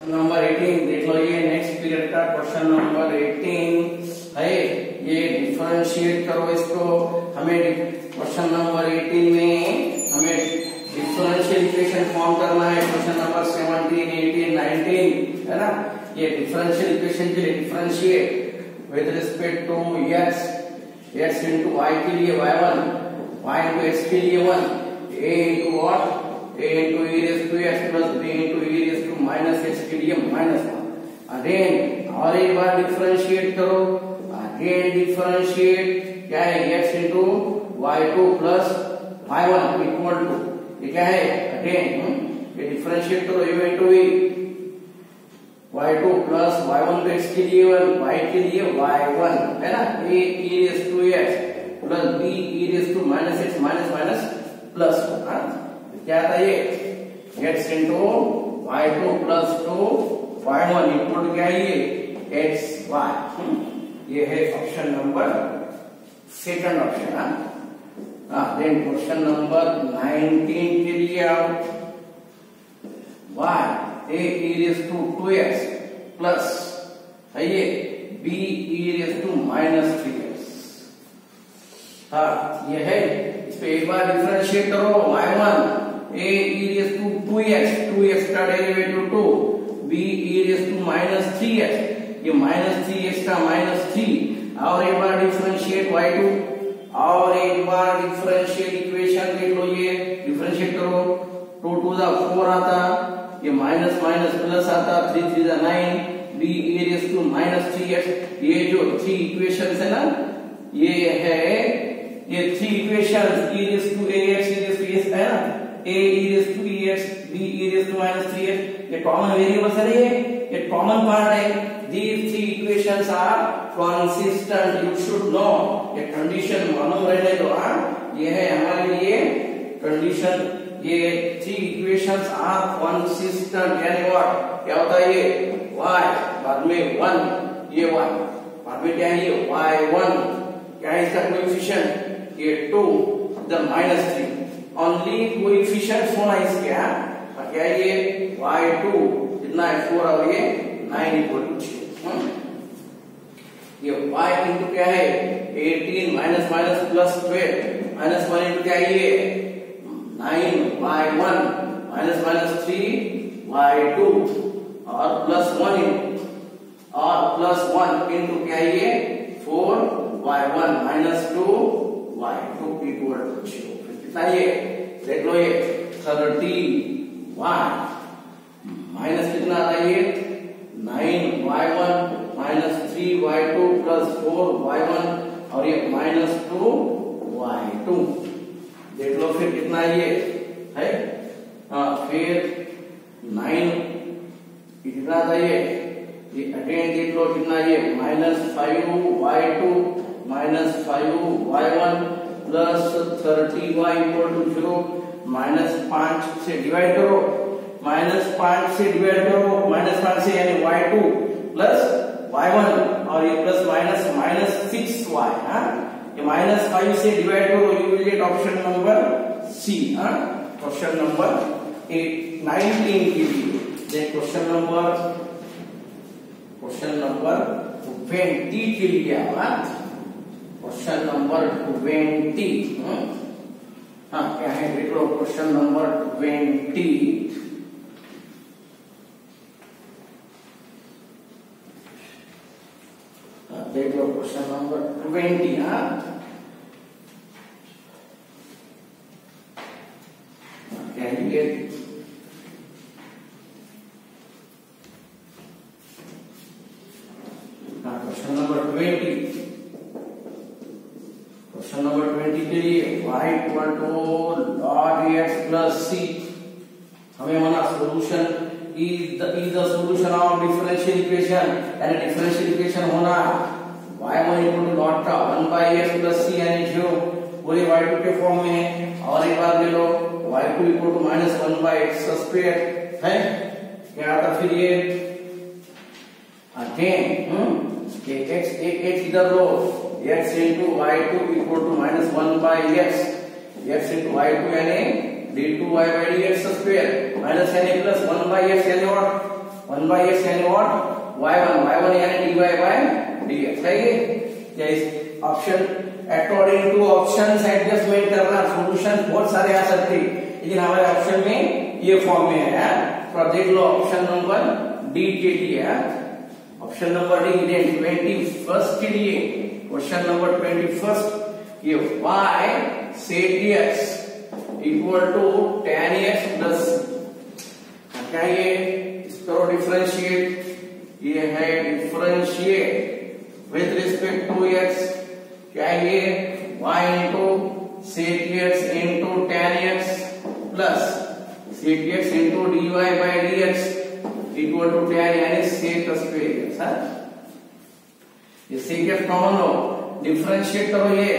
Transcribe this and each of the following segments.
Number 18 देख लो, ये नेक्स्ट पीरियड का क्वेश्चन नंबर 18 है। ये डिफरेंशिएट करो इसको। हमें क्वेश्चन नंबर 18 में हमें डिफरेंशियल इक्वेशन फॉर्म करना है। क्वेश्चन नंबर 17, 18, 19 है ना। ये डिफरेंशियल इक्वेशन के लिए differentiate with respect to x into y के लिए y1, y इंटू x के लिए 1, a into what, a into e raise to x plus b into e raise to minus x के लिए -1। अगेन और एक बार डिफरेंशिएट करो। अगेन डिफरेंशिएट क्या है, x इंटू y2 प्लस y1 इक्वल टू, ये क्या है अगेन ये डिफरेंशिएट करो, u इंटू e, y2 प्लस y1 तो x के लिए 1, y के लिए y1 है ना। a e raise to x plus b e raise to minus x minus minus plus, क्या था ये x into y2 plus 2 y1 equal क्या है ये xy। ये है option number second option. Then question number 19 के लिए आओ। y a e raise to 2x plus है ये b e raise to minus 3x। ये है, इस पे एक बार डिफरेंशिएट करो। y1 a e raise to 2x का derivative 2, b e raise to minus 3x, ये माइनस 3x का माइनस 3। और एक बार डिफरेंशिएट y2, और एक बार डिफरेंशियल इक्वेशन देख लो। ये डिफरेंशिएट करो, 2 टू द 4 आता, ये माइनस माइनस प्लस आता, 3 3 the 9, b e raise to minus 3x। ये जो 3 इक्वेशंस है ना, ये है ये 3 equations, e raise to ax e raise to s है ना, a e raise to ex, b e raise to minus 3x, ये कॉमन वेरिएबल्स है, ये कॉमन पार्ट है। These 3 equations are consistent, you should know। ये condition मालूम रहने दो। ये है हमारे लिए कंडीशन, ये 3 equations are consistent। यानी what क्या होता है, ये y बाद में 1, ये 1 बाद में क्या है ये y1, क्या है इसका कोएफिशिएंट ये 2 द माइनस 3। ओनली कोएफिशिएंट्स होना इसके, क्या है ये y2 कितना है 4 और ये 9 इक्वल टू 6। ये y इंटू क्या है 18 minus minus plus 12 minus 1 into क्या है ये 9y1 माइनस माइनस 3y2 और प्लस 1 और प्लस 1 इंटू क्या है ये 4y1 minus 2y2 equal to 0। कितना ये देख लो, ये 31 माइनस कितना आता है ये 9y1 minus 3y2 plus 4y1 और ये माइनस 2y2। देख लो फिर कितना ये है, फिर 9 कितना था ये अगेन देख लो कितना ये minus 5y2 minus 5y1 plus 30y equal to 0। Minus 5 से डिवाइड करो, माइनस 5 से डिवाइड करो, माइनस 5 से यानी y2 प्लस y1 और ये प्लस माइनस माइनस 6y। ये माइनस 5 से डिवाइड करो, you will get option number C. क्वेश्चन नंबर 19 के लिए देख क्वेश्चन नंबर 20 के लिए क्वेश्चन नंबर 20। क्या है देख लो, क्वेश्चन नंबर 20। देख लो क्वेश्चन नंबर 20। क्या है ये क्वेश्चन नंबर 20। क्वेश्चन नंबर 20 के लिए y equal to log x plus c। हमें माना solution is the solution of differential equation, यानी डिफरेंशियल इक्वेशन होना y1 इक्वल टू log का 1 by x प्लस c यानी 0 पूरे y2 के फॉर्म में है। और एक बार ले लो y2 equal to minus 1 by x square है। क्या आता फिर ये अगेन ये x इधर लो, x into y2 equal to minus 1 by x into y2 यानी d2y by dx square minus यानी प्लस 1 by x यानी और 1 by x यानी what y1 यानी dy by dx है ये option according two options adjustment करना सॉल्यूशन बहुत सारे आ सकते हैं लेकिन हमारे ऑप्शन में ये फॉर्म में है तो देख लो ऑप्शन नंबर डी के लिए ऑप्शन नंबर डी 21st के लिए क्वेश्चन नंबर 21st ये y sec x equal to tan x plus क्या ये इसको डिफरेंशिएट ये है differentiate with respect to x क्या ये y into sec x into tan x plus sec x into dy by dx equal to tan यानी sec square है ये sec x कॉमन लो डिफरेंशिएट करो ये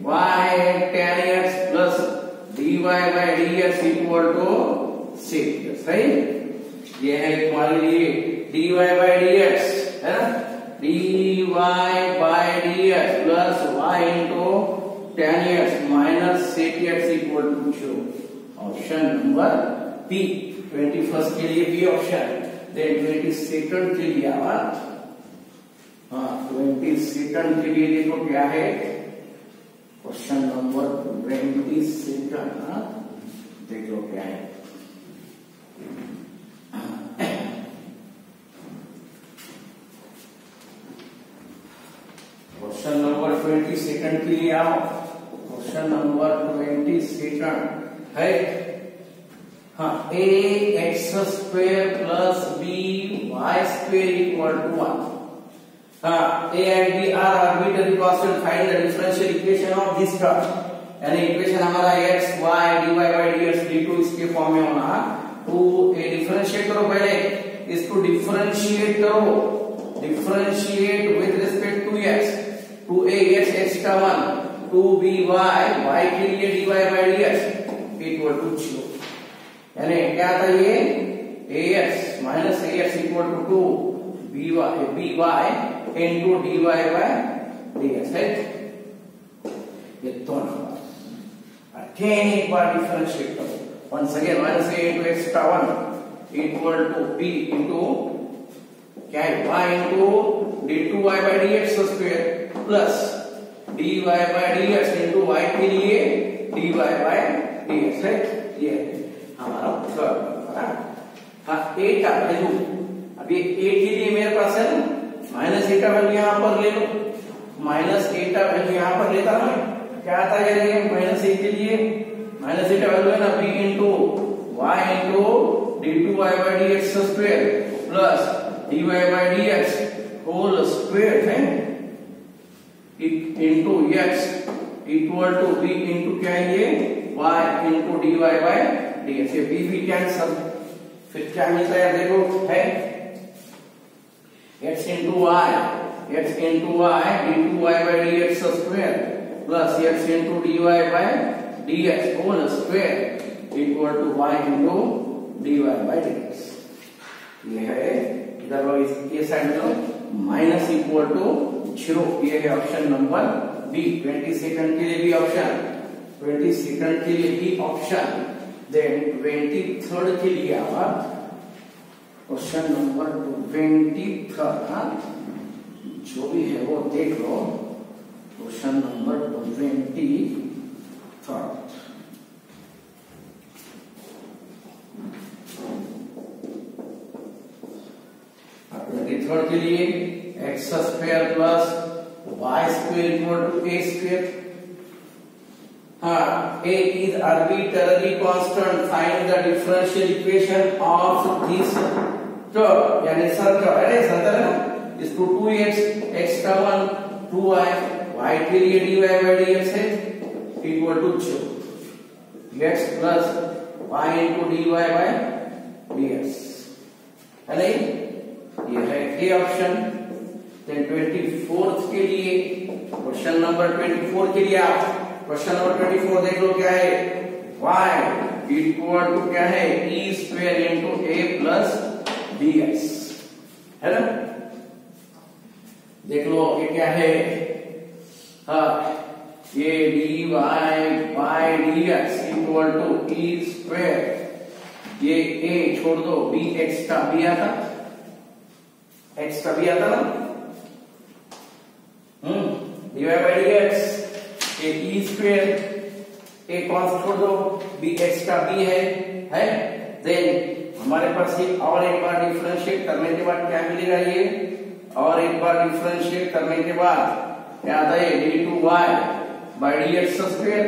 y tan x plus dy by dx equal to sec x right ये है तुम्हारे लिए dy by dx है ना dy by dx plus y into tan x minus sec x equal to 0 option number B 21st के लिए B option then 22nd के लिए आवाज 22nd के लिए देखो क्या है क्वेश्चन नंबर 22 देख लो क्या है क्वेश्चन नंबर 22 के लिए आओ क्वेश्चन नंबर 22 है हाँ a x square plus b y square equal to 1 हाँ a and b are arbitrary constant find the differential equation of this term यानी इक्वेशन हमारा x y dy by dx d2 इसके form में होना तो a differentiate करो पहले इसको डिफरेंशिएट करो differentiate with respect to x two a x का 1 टू b y के लिए dy by dx equal to 0 यानी क्या था ये ax minus ax equal to 2 by into dy by dx है ये दोनों अगेन एक बार डिफरेंशिएट करो once again minus a into x का 1 equal to b into क्या है y into d2y by dx square plus dy by dx into y के लिए dy by dx है ये हमारा उत्तर हाँ a का वैल्यू अब ये a के लिए मेरे पास है माइनस a का वैल्यू यहाँ पर ले लो माइनस a का वैल्यू यहाँ पर लेता ना क्या आता है माइनस a के लिए माइनस a का वैल्यू है ना b into y into d2y by dx square plus dy by dx whole square है into x equal to b into क्या है ये y into dy by dx ये b भी कैंसल फिर क्या मिलता है देखो है x into y d2y by dx square plus x into dy by dx whole square equal to y into dy by dx ये है इधर ये साइड में माइनस इक्वल टू 0 ये है ऑप्शन नंबर बी 22nd के लिए भी ऑप्शन 22nd के लिए भी ऑप्शन देन 23rd के लिए आवा क्वेश्चन नंबर 23rd जो भी है वो देख लो क्वेश्चन नंबर 23rd 23rd के लिए x square plus y square equal to a square हाँ a is arbitrary constant find the differential equation of this term यानी सर्कल है सर्कल है इसको 2x x का 1 2y y के लिए dy by dx है equal to 0 x plus y into dy by dx है नहीं ये है ए ऑप्शन देन 24th के लिए क्वेश्चन नंबर 24 के लिए आप क्वेश्चन नंबर 24 देख लो क्या है y इक्वल टू क्या है e square into a plus dx है ना देख लो ये क्या है हाँ ये dy by dx equal to e square ये ए छोड़ दो, बी एक्स का बी आता, एक्स का बी आता ना, divide by D X, A E square, A कौन सा छोड़ दो, बी एक्स का बी है। देन हमारे पास ये और एक बार डिफरेंशिएट करने के बाद क्या मिलेगा, ये और एक बार डिफरेंशिएट करने के बाद क्या आता है, d2y by D x square,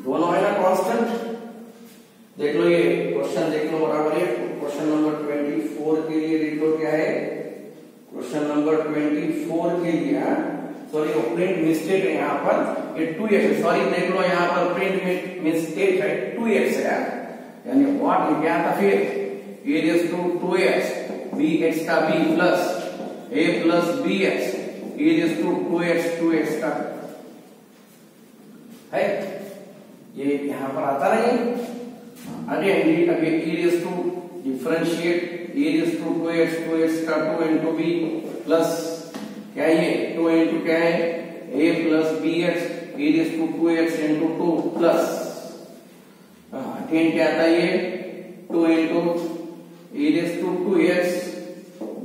दोनों है ना कांस्टेंट। देख लो ये क्वेश्चन, देख लो बराबर है। क्वेश्चन नंबर 24 के लिए देख लो क्या है, क्वेश्चन नंबर 24 के लिए, सॉरी वो प्रिंट मिस्टेक है यहाँ पर, ये 2x, सॉरी देख लो यहाँ पर प्रिंट मिस्टेक है, 2x है, यानी व्हाट क्या था फिर, a raise to 2x bx का b plus a plus bx a raise to 2x का है, ये यहाँ पर आता नहीं। Again e raise to differentiate a raise to 2x का 2 इंटू b प्लस क्या है ये 2 इंटू क्या है a plus bx a raise to 2x into 2 plus again क्या आता है ये 2 into a raise to 2x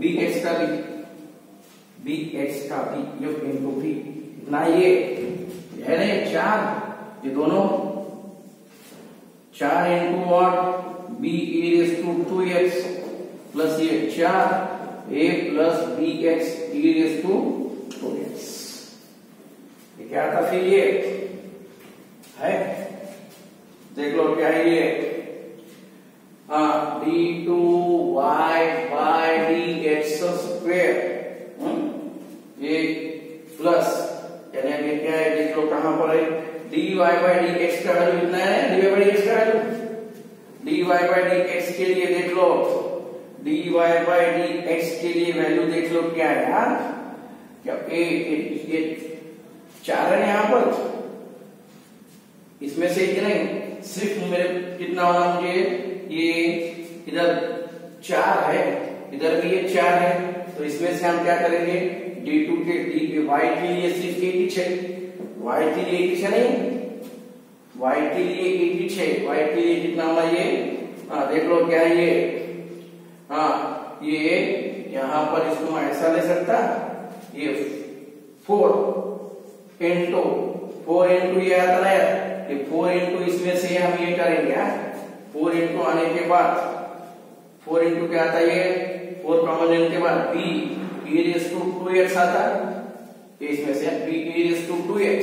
bx का b इंटू b, इतना ये है ना, 4, ये दोनों 4 into what b a raise to 2x plus ये 4 a plus bx e raise to 2x, ये क्या था फिर ये है, देख लो क्या है ये, d2y बाय dx स्क्वायर, ये प्लस यानी ये क्या है, देख लो कहां पर है, dy बाय dx का वैल्यू कितना है, dy बाय dx का वैल्यू, dy बाय dx के लिए देख लो, dy बाय dx के लिए वैल्यू देख लो क्या है यार, क्या ये 4 है यहाँ पर, इसमें से नहीं, सिर्फ मेरे कितना होना मुझे, ये इधर 4 है, इधर भी ये 4 है, तो इसमें से हम क्या करेंगे, d2 के y के लिए सिर्फ 86, y के लिए 86 नहीं, y के लिए 86, y के लिए कितना होगा ये, देख लो क्या है ये, ये यहाँ पर इसको मैं ऐसा ले सकता, ये 4 इंटू ये आता ना, ये 4 इंटू इसमें से हम ये करेंगे, 4 इंटू आने के बाद 4 इंटू क्या आता है ये, 4 कॉमन लेने के बाद b e raise to 2x आता, इसमें से b e raise to 2x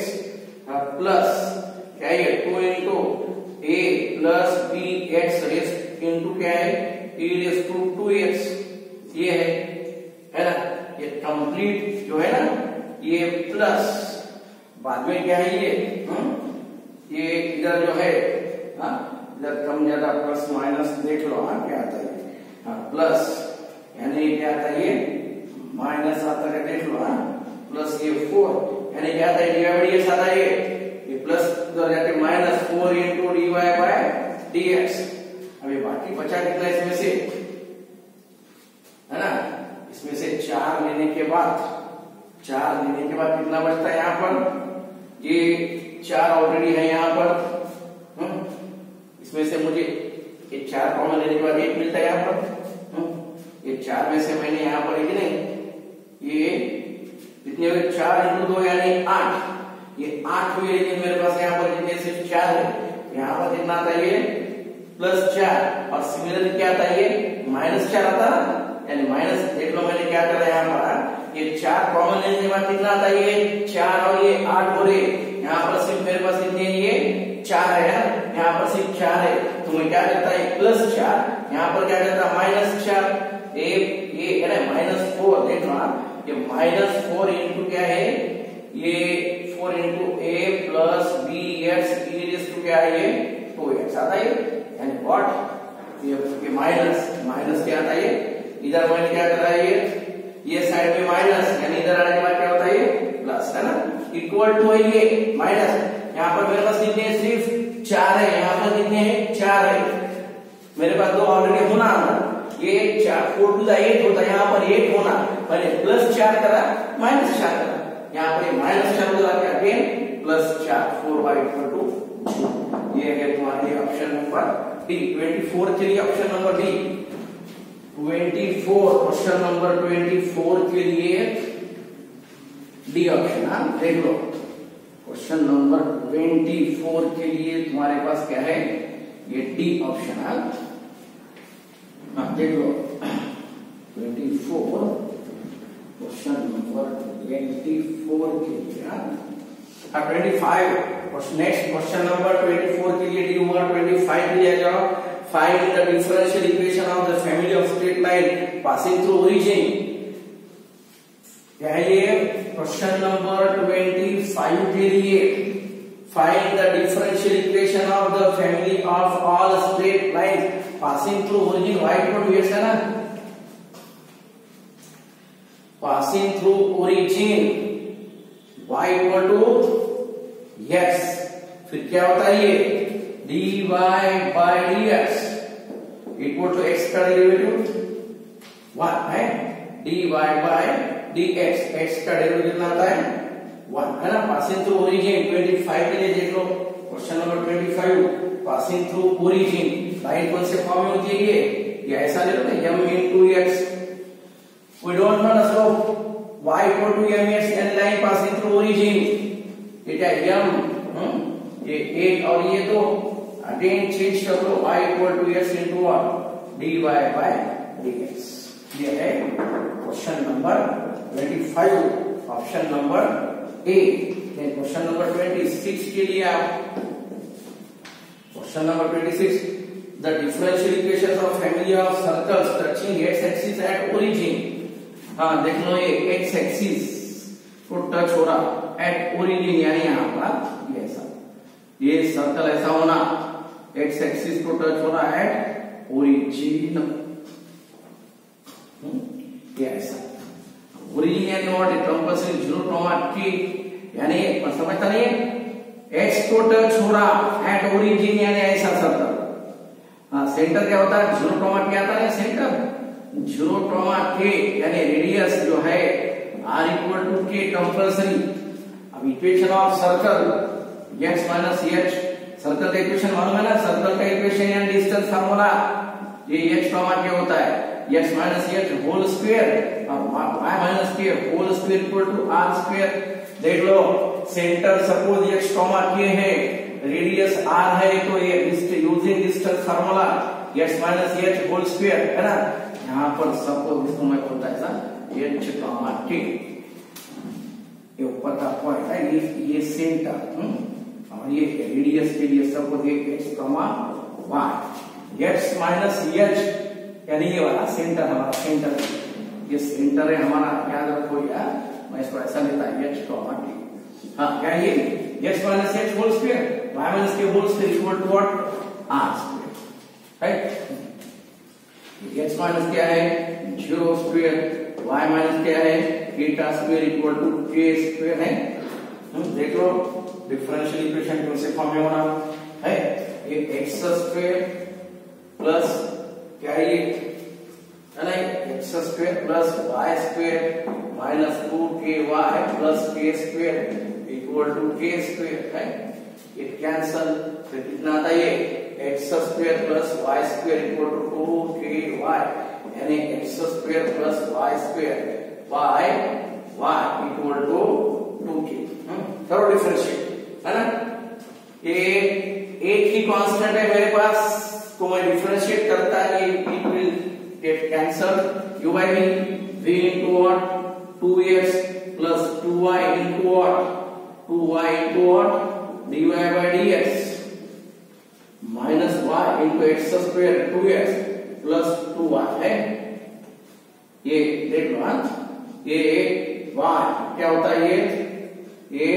plus क्या है 2 into a plus b x raise into क्या है e रेज़ टू 2x, ये है ना, ये कंप्लीट जो है ना, ये प्लस बाद में क्या है ये इधर जो है, इधर कम ज्यादा प्लस माइनस देख लो, क्या आता है, प्लस यानी क्या आता है ये माइनस आता है, देख लो, प्लस ये 4 यानी क्या आता है, डिवाइड आता है ये प्लस उधर जाके minus 4 into dy by dx, अभी बाकी बचा कितना इसमें से, है ना, इसमें से 4 लेने के बाद कितना बचता है यहाँ पर, ये 4 ऑलरेडी है यहाँ पर, इसमें से मुझे ये 4 कॉमन लेने के बाद 1 मिलता है यहाँ पर, ये 4 में से मैंने यहाँ पर एक नहीं, ये कितने हो गए, 4 इंटू 2 यानी 8, ये 8 हुए, लेकिन मेरे पास यहाँ पर जितने सिर्फ 4 है, यहाँ पर कितना आता है ये +4, और सिमिलरली क्या आता है ये -4 आता है, यानी माइनस, देख लो मैंने क्या करा यहाँ पर, ये 4 कॉमन लेने के बाद कितना आता है ये 4 और ये 8 हो रहे, यहाँ पर सिर्फ मेरे पास कितने ये 4 है, यहाँ पर सिर्फ 4 है, तो मैं क्या करता है +4, यहाँ पर क्या करता -4, ये है ना -4, देखो ये -4 इंटू क्या है, ये 4 into a plus bx e raise to क्या है ये 2x आता है, यानी व्हाट ये माइनस क्या आता है, इधर मैंने क्या करा है ये साइड में माइनस, यानी इधर आने के बाद क्या होता है ये प्लस, है ना, इक्वल टू है ये माइनस, यहाँ पर मेरे पास कितने सिर्फ 4 है, यहाँ पर कितने हैं 4 है, मेरे पास 2 ऑलरेडी होना, ये 4 4 टू द 8 होता है, यहाँ पर 8 होना, मैंने +4 करा -4 करा, यहाँ पर -4 होगा क्या, अगेन +4 4 बाई इक्वल टू, ये है तुम्हारे ऑप्शन नंबर डी 24 के लिए option number D 24 question number 24 के लिए डी ऑप्शन। हाँ देख लो क्वेश्चन नंबर 24 के लिए तुम्हारे पास क्या है ये डी ऑप्शन। हाँ देख लो 24 क्वेश्चन नंबर 24 के लिए। हाँ 25 नेक्स्ट क्वेश्चन नंबर 24 के लिए डी होगा। 25 के लिए जाओ find the differential equation of the family of straight line passing through origin. क्या है ये क्वेश्चन नंबर 25 के लिए find the differential equation of the family of all straight lines passing through origin. y equal to x है ना, passing through origin y equal to x। फिर क्या होता है ये dy by dx equal to x का derivative 1 है, dy by dx x का डेरिवेटिव कितना आता है 1 है ना। पासिंग थ्रू ओरिजिन 25 के लिए देख लो question number 25 passing through origin line कौन से फॉर्म में होती है ये ऐसा ले लो ना m into x। We don't know so y equal to mx and line passing through origin ये क्या m ये 8 और ये तो अगेन चेंज कर लो y equal to x into what dy by dx। ये है question number 25 option number A. Question number 26 के लिए आप question number 26 the differential equation of family of circles touching x axis at origin. हाँ देख लो ये x एक्सिस को टच हो रहा एट ओरिजिन यानी यहाँ पर ये ऐसा ये सर्कल ऐसा होना x एक्सिस को टच हो रहा एट ओरिजिन ये ऐसा ओरिजिन यानी व्हाट कंपल्सरी 0, t यानी समझता नहीं है x को टच हो रहा एट ओरिजिन यानी ऐसा सर्कल। हाँ सेंटर क्या होता है 0, t आता है सेंटर 0, k यानी रेडियस जो है r equal to k compulsory. अब equation of circle x minus h circle का इक्वेशन मालूम है ना, सर्कल का इक्वेशन यानी डिस्टेंस फार्मूला ये x, k होता है x minus h whole square और y minus k whole square equal to r square. देख लो सेंटर सपोज x, k है, रेडियस r है तो ये using distance formula x minus h whole square है ना। यहाँ पर सपोज इसको मैं बोलता है h, k ये ऊपर का पॉइंट है ये सेंटर और ये रेडियस के लिए सपोज ये x, y x minus h यानी ये वाला सेंटर हमारा सेंटर ये सेंटर है हमारा याद रखो यार। मैं इसको ऐसा लेता h, t। हाँ क्या ये x minus h whole square y minus k whole square equal to what r square right. x minus क्या है 0 स्क्वायर y माइनस क्या है theta square equal to k square है। देख लो डिफरेंशियल इक्वेशन कौन से फॉर्म में होना है ये x स्क्वायर प्लस क्या ये है ना x square plus y square minus 2ky plus k square equal to k square है। ये कैंसल फिर कितना आता है ये x square plus y square equal to 2ky यानी x square plus y square y equal to 2k। करो differentiate है ना। ये एक ही कांस्टेंट है मेरे पास तो मैं डिफरेंशिएट करता है ये it will get cancel u by v into what 2x plus 2y into what 2y into what dy by dx minus y into x square 2x plus 2y है। ये देख लो ये y क्या होता है ये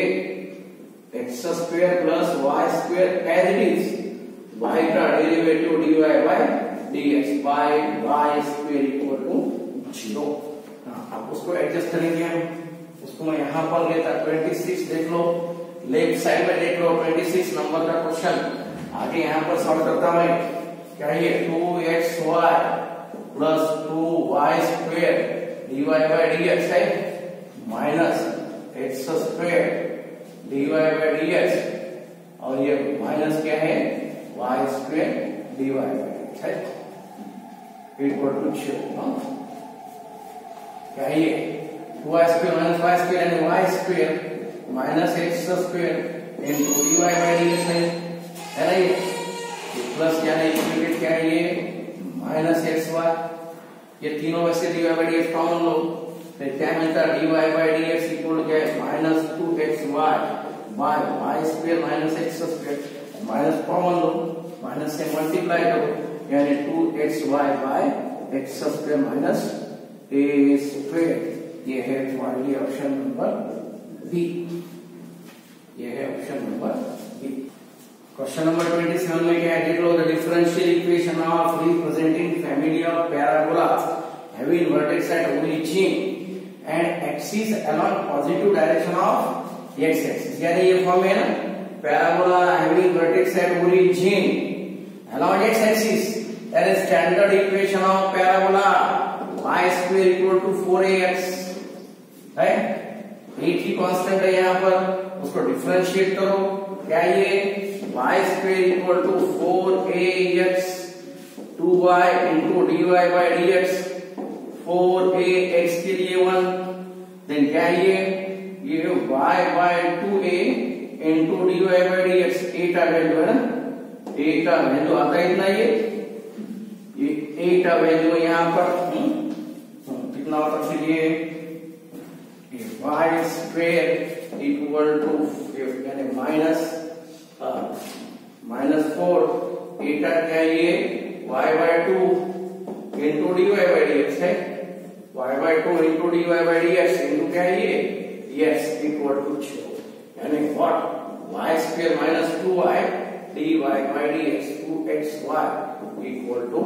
x square plus y square as it is y का derivative dy by dx by y square equal to 0। अब उसको एडजस्ट करेंगे हम उसको मैं यहाँ पर लेता 26 देख लो लेफ्ट साइड में देख लो 26 नंबर का क्वेश्चन आगे यहाँ पर सॉल्व करता मैं क्या ये 2xy plus 2y square dy by dx है minus x square dy by dx और ये माइनस क्या है y square dy by dx है इक्वल टू 0। क्या है ये 2y square minus y square यानी y square minus x square into dy by dx है ना ये प्लस यानी इक्वेटेड क्या है ये माइनस xy, ये तीनों में से dy by dx कॉमन लो, फिर क्या मिलता है dy by dx इक्वल क्या है minus 2xy by y square minus x square, minus common लो, माइनस से मल्टीप्लाई करो यानी 2xy by x square minus a square. ये है तुम्हारे लिए ऑप्शन नंबर बी, ये है option number B. Question number 27 में क्या है, देख लो the differential equation of representing family of parabolas having vertex at origin and axis along positive direction of x axis, यानी ये फॉर्म है ना parabola having vertex at origin along x axis, that is standard equation of parabola y square equal to 4ax है, एक ही constant है यहाँ पर, उसको डिफरेंशिएट करो, क्या ये y square equal to 4ax 2y into dy by dx, 4ax के लिए 1, देन क्या ये y by 2a into dy by dx, a का वैल्यू है ना, a का वैल्यू आता है इतना, ये a का वैल्यू यहाँ पर कितना होता है, फिर ये y स्क्वायर इक्वल टू यानी माइनस 4, a का क्या ये y by 2 into dy by dx है, y by 2 into dy by dx into क्या ये yes equal to 0, यानी what y square minus 2y dy by dx 2xy equal to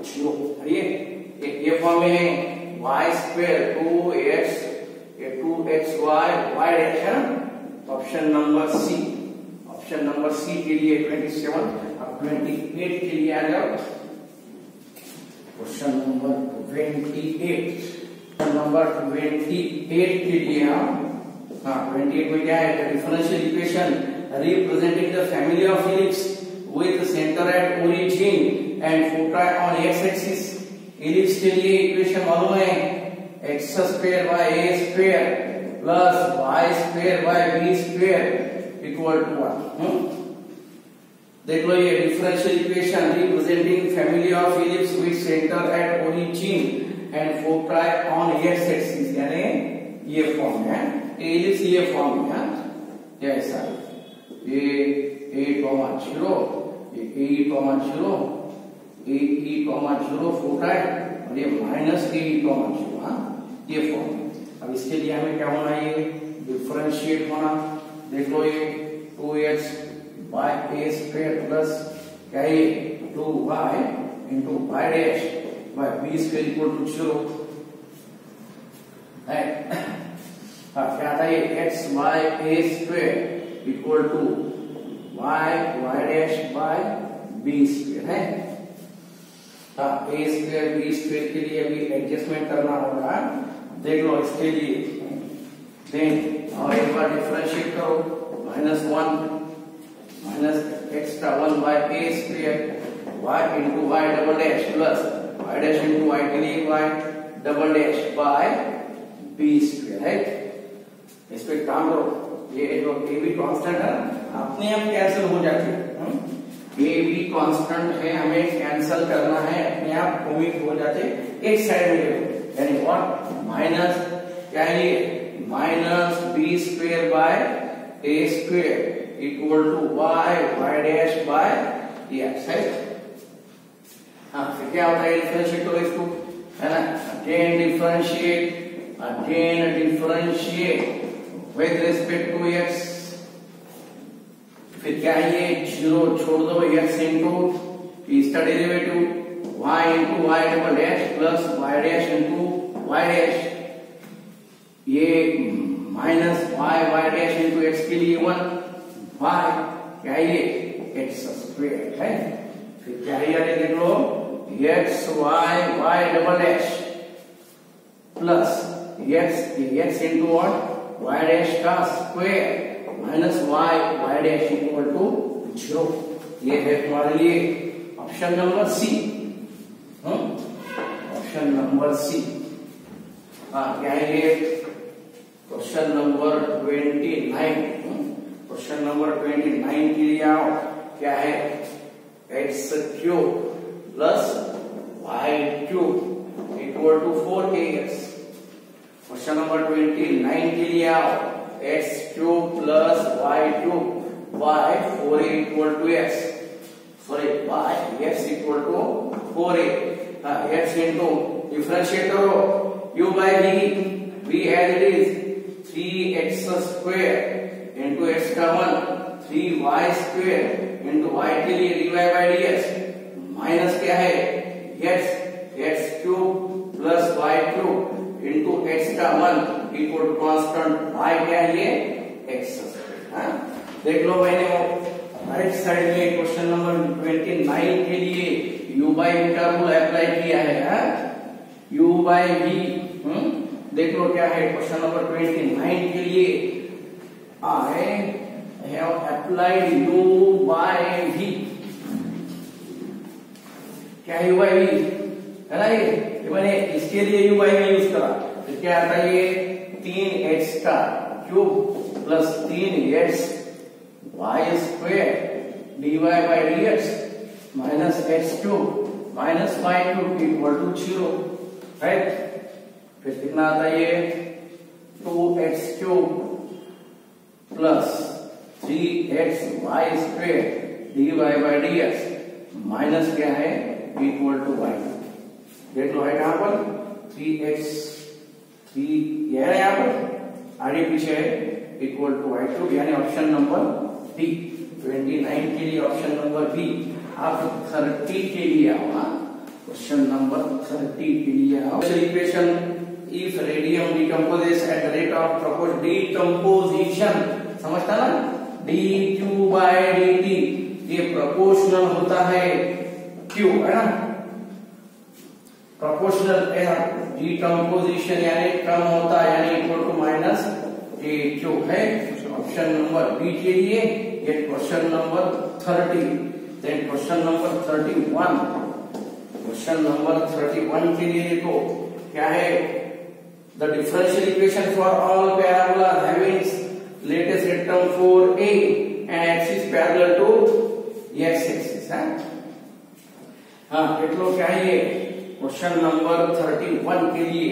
0। ये form में है y square 2x 2xy y dash है ना, option number C, option number C के लिए 27। अब 28 के लिए आ जाओ, क्वेश्चन नंबर 28, क्वेश्चन नंबर 28 के लिए हम 28 में क्या है, differential equation representing the family of ellipse with centre at origin and foci on X axis. Ellipse के लिए इक्वेशन मालूम है x square by a square plus y square by b square equal to 1। देख लो ये differential equation representing family of ellipse with centre at origin and foci on X axis, यानी ये form है इलिप्स, ये form है जैसा ये a, 0 ये a, 0 फोकाई और ये माइनस a, 0 ये फॉर्म। अब इसके लिए हमें क्या होना है, ये डिफरेंशिएट होना, देख लो ये 2x bye a square plus क्या ये 2y into y dash by b square equal to 0 है। क्या आता है, x by a square equal to y dash by b square है। a स्क्वायर b स्क्वायर के लिए अभी एडजस्टमेंट करना होगा, देख लो इसके लिए, देन और एक बार डिफरेंशिएट करो, -1 minus extra 1 by a square y into y double dash plus y dash into y के लिए y double dash by b square है। इस पे काम करो, ये जो a भी कांस्टेंट है अपने आप कैंसिल हो जाती है, a भी कांस्टेंट है, हमें कैंसिल करना है, अपने आप ओमिट हो जाते एक साइड में, यानी व्हाट माइनस क्या है ये minus b square by a square equal to y dash by x है। फिर क्या होता है, डिफरेंशिएट करो इसको, है ना, again differentiate with respect to x, फिर क्या है ये 0 छोड़ दो, x इंटू इसका derivative y into y double dash plus y dash into y dash, ये minus y dash into x के लिए 1 y क्या है ये x स्क्वायर है। फिर क्या है यार देख लो x y double dash plus x into y dash का square minus y dash equal to 0। ये है तुम्हारे लिए option number C, option number C. क्या है ये? क्वेश्चन नंबर 29, क्वेश्चन नंबर 29 के लिए आओ। क्या है? X cube plus Y cube equal to 4ax। Question number 29 के लिए आओ। X cube plus Y cube, Y 4a equal to X, sorry Y X equal to 4a। X into differentiate करो u by v as it is 3x square into x का 1 3y square into y के लिए dy by dx minus क्या है? x cube plus y cube into x का 1 equal to constant y क्या है ये? x square. देख लो मैंने राइट साइड में क्वेश्चन नंबर 29 के लिए u बाय v का रूल अप्लाई किया है। u बाय v देख लो क्या है क्वेश्चन नंबर 29 के लिए। I have applied u by v। क्या u by v है ना? ये मैंने इसके लिए u by v यूज करा तो क्या आता है? ये 3x का cube plus 3x y square dy by dx minus x cube minus y cube equal to 0, right? फिर कितना आता है ये? 2x cube plus 3x y square dy by dx minus क्या है? Equal to y। देख लो है कहां पर? 3x 3 यह है यहाँ पर, आगे पीछे है, इक्वल टू y क्यूब, यानी ऑप्शन नंबर डी 29 के लिए ऑप्शन नंबर बी। आप 30 के लिए आओ, क्वेश्चन नंबर 30 के लिए आओ। Equation if radium decomposes at the rate of proposed decomposition, समझता ना? dq by dt ये प्रोपोर्शनल होता है q, है ना? प्रोपोर्शनल डिकम्पोजिशन यानी कम होता है, यानी इक्वल टू माइनस dq है ऑप्शन नंबर बी के लिए। ये question number 30। Then question number 31, question number 31 के लिए देखो क्या है? The differential equation for all parabolas having latest rectum 4a and axis parallel to x-axis है। हाँ देख लो क्या है ये? क्वेश्चन नंबर 31 के लिए